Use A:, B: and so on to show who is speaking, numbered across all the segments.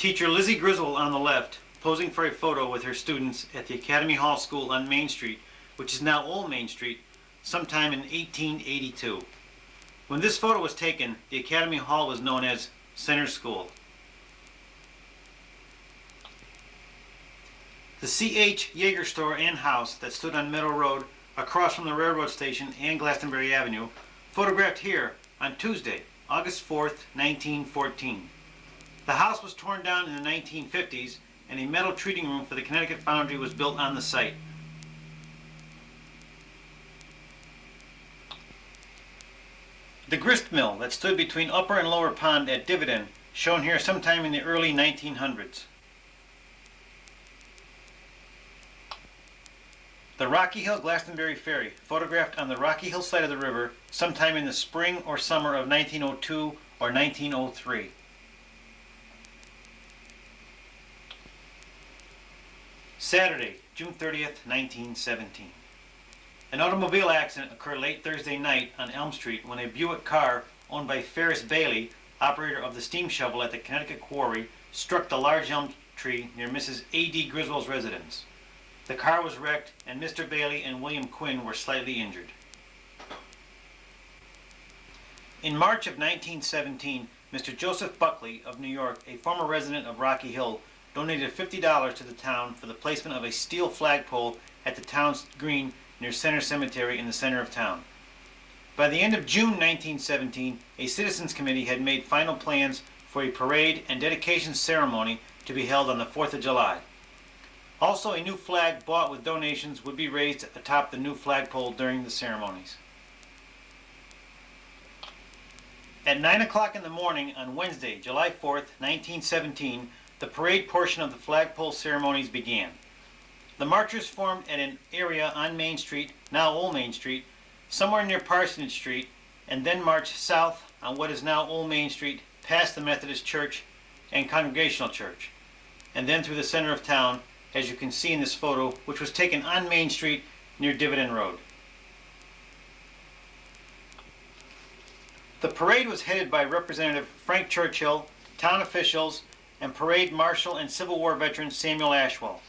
A: Teacher Lizzie Griswold on the left, posing for a photo with her students at the Academy Hall School on Main Street, which is now Old Main Street, sometime in 1882. When this photo was taken, the Academy Hall was known as Center School. The C.H. Yeager store and house that stood on Meadow Road across from the railroad station and Glastonbury Avenue, photographed here on Tuesday, August 4th, 1914. The house was torn down in the 1950s and a metal treating room for the Connecticut foundry was built on the site. The grist mill that stood between Upper and Lower Pond at Dividend, shown here sometime in the early 1900s. The Rocky Hill Glastonbury Ferry, photographed on the Rocky Hill side of the river sometime in the spring or summer of 1902 or 1903. Saturday, June 30th, 1917. An automobile accident occurred late Thursday night on Elm Street when a Buick car owned by Ferris Bailey, operator of the steam shovel at the Connecticut quarry, struck the large elm tree near Mrs. A.D. Griswold's residence. The car was wrecked and Mr. Bailey and William Quinn were slightly injured. In March of 1917, Mr. Joseph Buckley of New York, a former resident of Rocky Hill, donated $50 to the town for the placement of a steel flagpole at the town's green near Center Cemetery in the center of town. By the end of June 1917, a citizens committee had made final plans for a parade and dedication ceremony to be held on the 4th of July. Also, a new flag bought with donations would be raised atop the new flagpole during the ceremonies. At 9 o'clock in the morning on Wednesday, July 4th, 1917, the parade portion of the flagpole ceremonies began. The marchers formed at an area on Main Street, now Old Main Street, somewhere near Parsonage Street, and then marched south on what is now Old Main Street, past the Methodist Church and Congregational Church, and then through the center of town, as you can see in this photo, which was taken on Main Street near Dividend Road. The parade was headed by Representative Frank Churchill, town officials, and parade marshal and Civil War veteran Samuel Ashwell.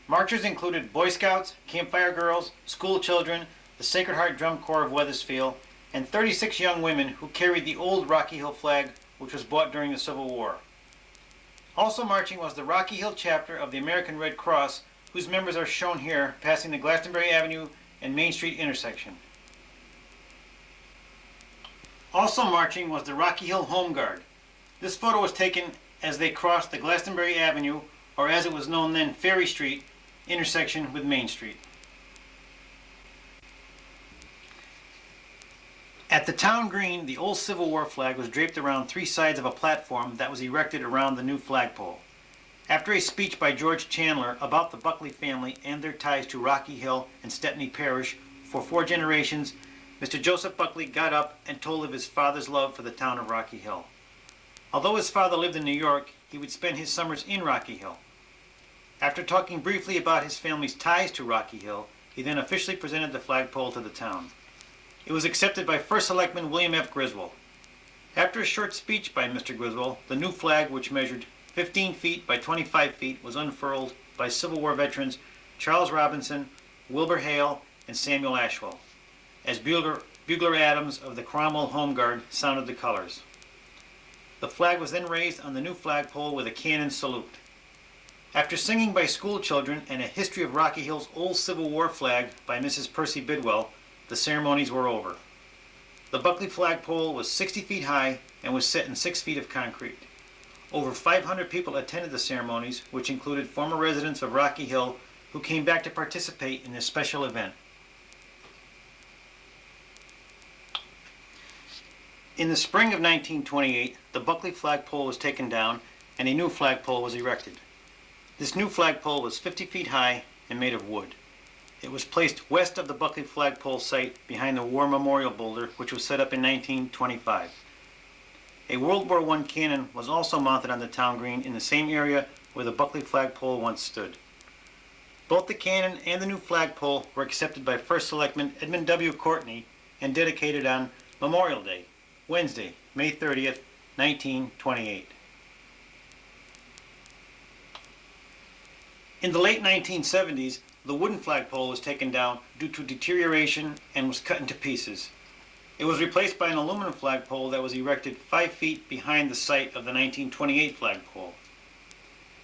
A: Marchers included Boy Scouts, Campfire Girls, school children, the Sacred Heart Drum Corps of Wethersfield, and 36 young women who carried the old Rocky Hill flag, which was bought during the Civil War. Also marching was the Rocky Hill chapter of the American Red Cross, whose members are shown here passing the Glastonbury Avenue and Main Street intersection. Also marching was the Rocky Hill Home Guard. This photo was taken as they crossed the Glastonbury Avenue, or as it was known then, Ferry Street, intersection with Main Street. At the town green, the old Civil War flag was draped around three sides of a platform that was erected around the new flagpole. After a speech by George Chandler about the Buckley family and their ties to Rocky Hill and Stepney Parish for 4 generations, Mr. Joseph Buckley got up and told of his father's love for the town of Rocky Hill. Although his father lived in New York, he would spend his summers in Rocky Hill. After talking briefly about his family's ties to Rocky Hill, he then officially presented the flagpole to the town. It was accepted by First Selectman William F. Griswold. After a short speech by Mr. Griswold, the new flag, which measured 15 feet by 25 feet, was unfurled by Civil War veterans Charles Robinson, Wilbur Hale, and Samuel Ashwell, as Bugler Adams of the Cromwell Home Guard sounded the colors. The flag was then raised on the new flagpole with a cannon salute. After singing by school children and a history of Rocky Hill's old Civil War flag by Mrs. Percy Bidwell, the ceremonies were over. The Buckley flagpole was 60 feet high and was set in 6 feet of concrete. Over 500 people attended the ceremonies, which included former residents of Rocky Hill who came back to participate in this special event. In the spring of 1928, the Buckley flagpole was taken down and a new flagpole was erected. This new flagpole was 50 feet high and made of wood. It was placed west of the Buckley flagpole site behind the War Memorial boulder, which was set up in 1925. A World War I cannon was also mounted on the town green in the same area where the Buckley flagpole once stood. Both the cannon and the new flagpole were accepted by First Selectman Edmund W. Courtney and dedicated on Memorial Day, Wednesday, May 30th, 1928. In the late 1970s, the wooden flagpole was taken down due to deterioration and was cut into pieces. It was replaced by an aluminum flagpole that was erected 5 feet behind the site of the 1928 flagpole.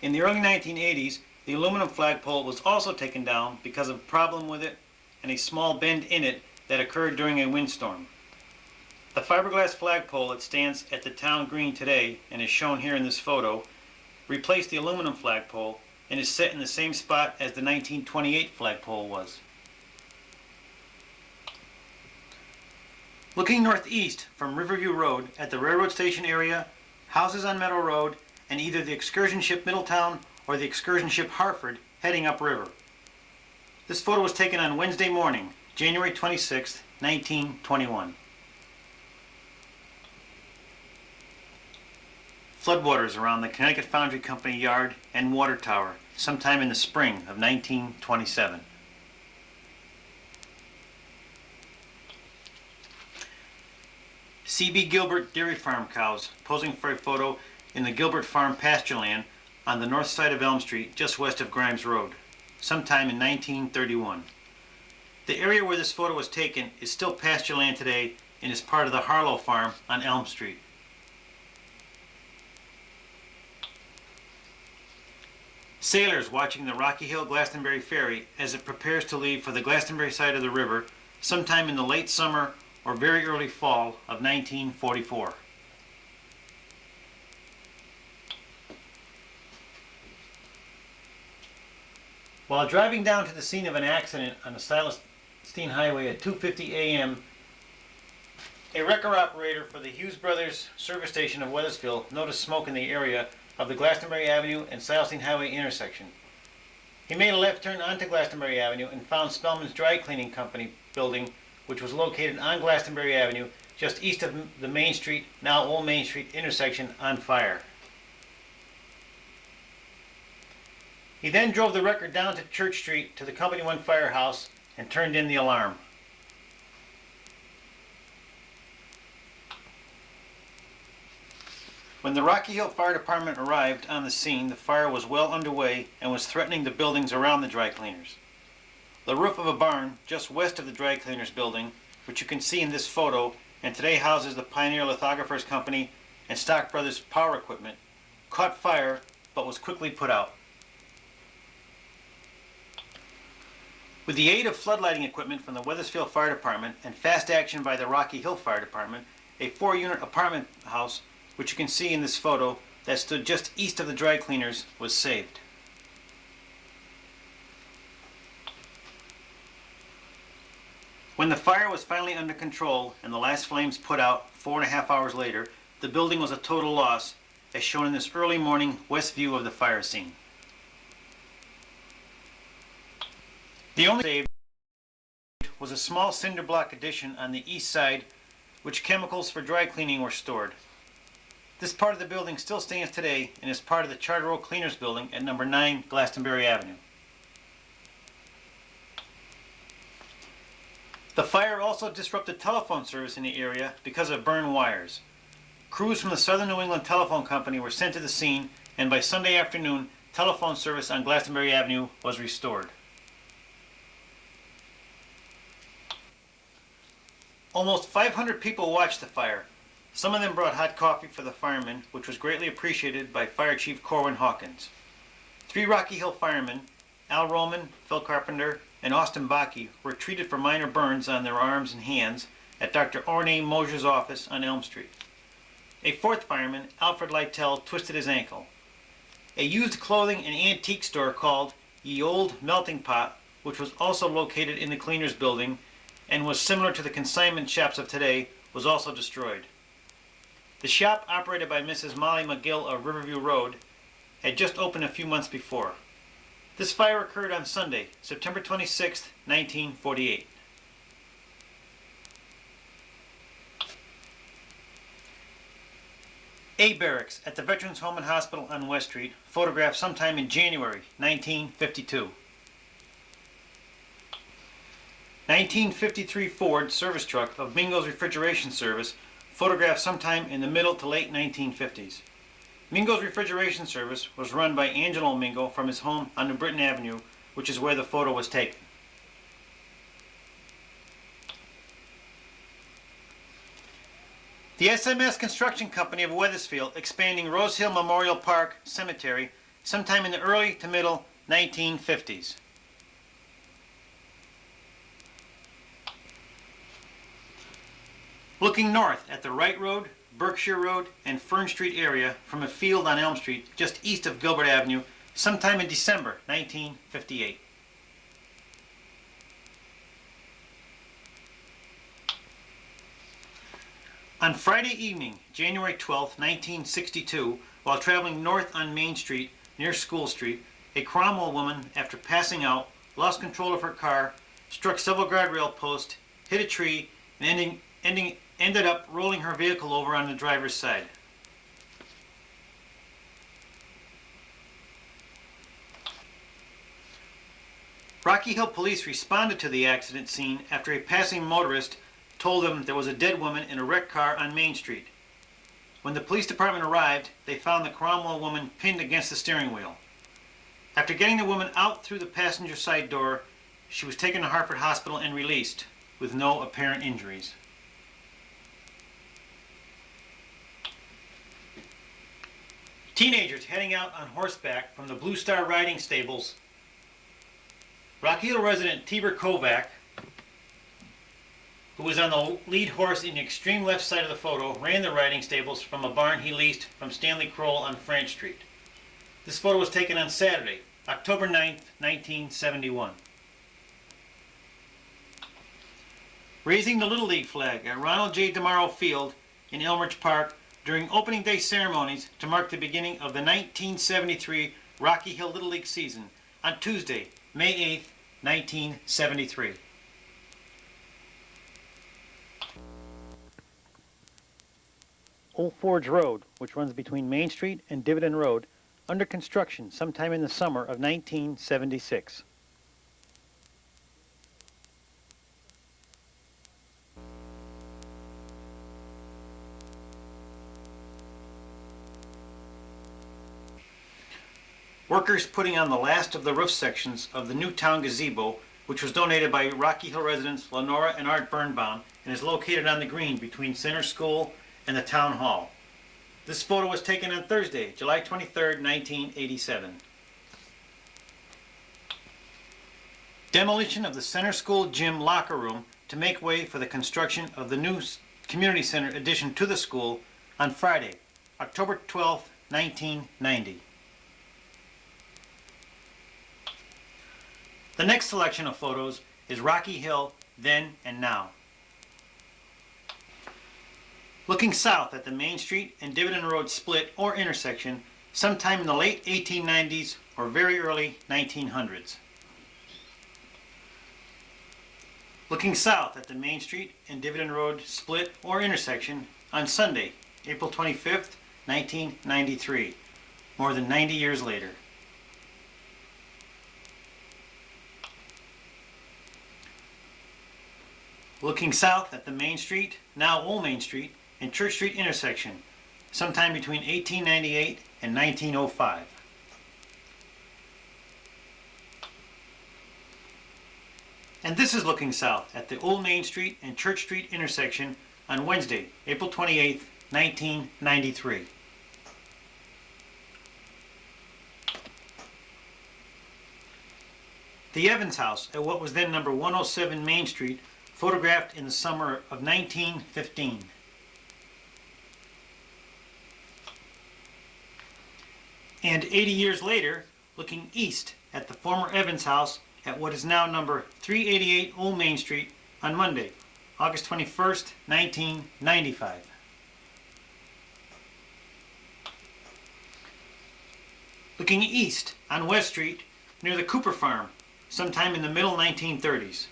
A: In the early 1980s, the aluminum flagpole was also taken down because of a problem with it and a small bend in it that occurred during a windstorm. The fiberglass flagpole that stands at the town green today and is shown here in this photo replaced the aluminum flagpole and is set in the same spot as the 1928 flagpole was. Looking northeast from Riverview Road at the railroad station area, houses on Meadow Road, and either the excursion ship Middletown or the excursion ship Hartford heading upriver. This photo was taken on Wednesday morning, January 26, 1921. Floodwaters around the Connecticut Foundry Company yard and water tower sometime in the spring of 1927. C.B. Gilbert dairy farm cows posing for a photo in the Gilbert Farm pasture land on the north side of Elm Street just west of Grimes Road, sometime in 1931. The area where this photo was taken is still pasture land today and is part of the Harlow Farm on Elm Street. Sailors watching the Rocky Hill Glastonbury Ferry as it prepares to leave for the Glastonbury side of the river sometime in the late summer or very early fall of 1944. While driving down to the scene of an accident on the Celestine Highway at 2:50 a.m., a wrecker operator for the Hughes Brothers service station of Weathersfield noticed smoke in the area of the Glastonbury Avenue and Celestine Highway intersection. He made a left turn onto Glastonbury Avenue and found Spellman's Dry Cleaning Company building, which was located on Glastonbury Avenue just east of the Main Street, now Old Main Street intersection, on fire. He then drove the wrecker down to Church Street to the Company 1 firehouse and turned in the alarm. When the Rocky Hill Fire Department arrived on the scene, the fire was well underway and was threatening the buildings around the dry cleaners. The roof of a barn just west of the dry cleaners building, which you can see in this photo and today houses the Pioneer Lithographers Company and Stock Brothers Power Equipment, caught fire but was quickly put out. With the aid of floodlighting equipment from the Weathersfield Fire Department and fast action by the Rocky Hill Fire Department, a 4-unit apartment house, which you can see in this photo, that stood just east of the dry cleaners, was saved. When the fire was finally under control and the last flames put out 4.5 hours later, the building was a total loss, as shown in this early morning west view of the fire scene. The only saved was a small cinder block addition on the east side, which chemicals for dry cleaning were stored. This part of the building still stands today and is part of the Charter Oak Cleaners Building at number 9 Glastonbury Avenue. The fire also disrupted telephone service in the area because of burned wires. Crews from the Southern New England Telephone Company were sent to the scene, and by Sunday afternoon, telephone service on Glastonbury Avenue was restored. Almost 500 people watched the fire. Some of them brought hot coffee for the firemen, which was greatly appreciated by Fire Chief Corwin Hawkins. 3 Rocky Hill firemen, Al Roman, Phil Carpenter, and Austin Bakke, were treated for minor burns on their arms and hands at Dr. Orne Mosier's office on Elm Street. A 4th fireman, Alfred Lytell, twisted his ankle. A used clothing and antique store called Ye Old Melting Pot, which was also located in the Cleaners Building and was similar to the consignment shops of today, was also destroyed. The shop, operated by Mrs. Molly McGill of Riverview Road, had just opened a few months before. This fire occurred on Sunday, September 26, 1948. A barracks at the Veterans Home and Hospital on West Street, photographed sometime in January 1952. 1953 Ford service truck of Mingo's Refrigeration Service, photographed sometime in the middle to late 1950s. Mingo's refrigeration service was run by Angelo Mingo from his home on New Britain Avenue, which is where the photo was taken. The SMS Construction Company of Wethersfield expanding Rose Hill Memorial Park Cemetery sometime in the early to middle 1950s. Looking north at the Wright Road, Berkshire Road, and Fern Street area from a field on Elm Street just east of Gilbert Avenue sometime in December 1958. On Friday evening, January 12, 1962, while traveling north on Main Street near School Street, a Cromwell woman, after passing out, lost control of her car, struck several guardrail posts, hit a tree, and ended up rolling her vehicle over on the driver's side. Rocky Hill police responded to the accident scene after a passing motorist told them there was a dead woman in a wrecked car on Main Street. When the police department arrived, they found the Cromwell woman pinned against the steering wheel. After getting the woman out through the passenger side door, she was taken to Hartford Hospital and released with no apparent injuries. Teenagers heading out on horseback from the Blue Star riding stables. Rocky Hill resident Tiber Kovac, who was on the lead horse in the extreme left side of the photo, ran the riding stables from a barn he leased from Stanley Kroll on French Street. This photo was taken on Saturday, October 9th, 1971. Raising the Little League flag at Ronald J. DeMauro Field in Elmridge Park during opening day ceremonies to mark the beginning of the 1973 Rocky Hill Little League season on Tuesday, May 8th, 1973. Old Forge Road, which runs between Main Street and Dividend Road, under construction sometime in the summer of 1976. Workers putting on the last of the roof sections of the new town gazebo, which was donated by Rocky Hill residents Lenora and Art Birnbaum and is located on the green between Center School and the Town Hall. This photo was taken on Thursday, July 23, 1987. Demolition of the Center School gym locker room to make way for the construction of the new community center addition to the school on Friday, October 12, 1990. The next selection of photos is Rocky Hill then and now. Looking south at the Main Street and Dividend Road split or intersection sometime in the late 1890s or very early 1900s. Looking south at the Main Street and Dividend Road split or intersection on Sunday, April 25th, 1993, more than 90 years later. Looking south at the Main Street, now Old Main Street, and Church Street intersection, sometime between 1898 and 1905. And this is looking south at the Old Main Street and Church Street intersection on Wednesday, April 28, 1993. The Evans House at what was then number 107 Main Street, photographed in the summer of 1915. And 80 years later, looking east at the former Evans House at what is now number 388 Old Main Street on Monday, August 21st, 1995. Looking east on West Street near the Cooper Farm, sometime in the middle 1930s.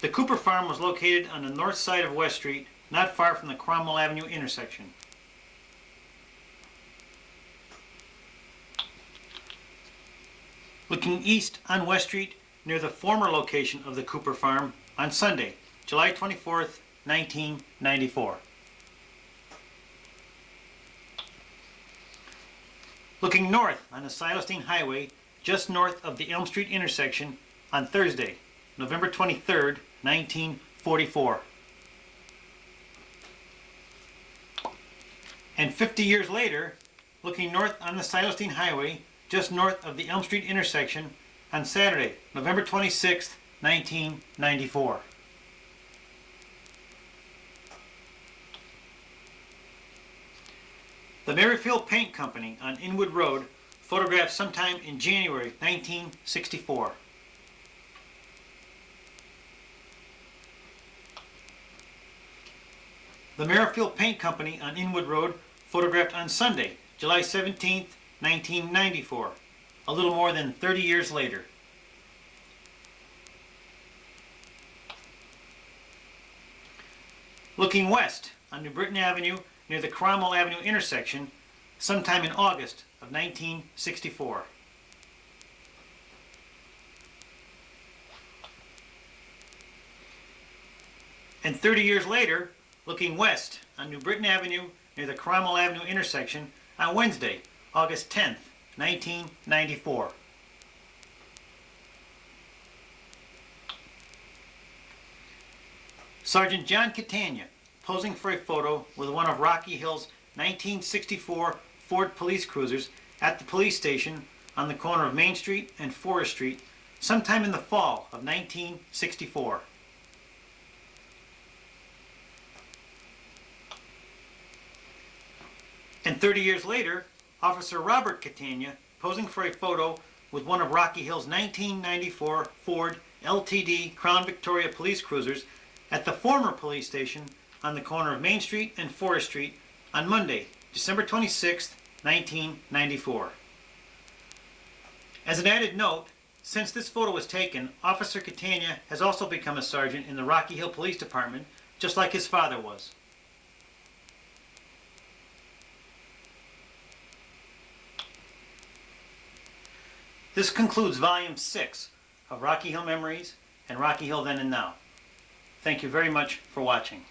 A: The Cooper Farm was located on the north side of West Street, not far from the Cromwell Avenue intersection. Looking east on West Street near the former location of the Cooper Farm on Sunday, July 24th, 1994. Looking north on the Silestein Highway, just north of the Elm Street intersection, on Thursday, November 23rd, 1944. And 50 years later, looking north on the Silestein Highway, just north of the Elm Street intersection, on Saturday, November 26th, 1994. The Merrifield Paint Company on Inwood Road, photographed sometime in January 1964. The Merrifield Paint Company on Inwood Road, photographed on Sunday, July 17th, 1994, a little more than 30 years later. Looking west on New Britain Avenue near the Cromwell Avenue intersection, sometime in August of 1964. And 30 years later, looking west on New Britain Avenue near the Cromwell Avenue intersection on Wednesday, August 10th, 1994. Sergeant John Catania, posing for a photo with one of Rocky Hill's 1964 Ford police cruisers at the police station on the corner of Main Street and Forest Street sometime in the fall of 1964. And 30 years later, Officer Robert Catania, posing for a photo with one of Rocky Hill's 1994 Ford LTD Crown Victoria police cruisers at the former police station on the corner of Main Street and Forest Street on Monday, December 26, 1994. As an added note, since this photo was taken, Officer Catania has also become a sergeant in the Rocky Hill Police Department, just like his father was. This concludes Volume 6 of Rocky Hill Memories and Rocky Hill Then and Now. Thank you very much for watching.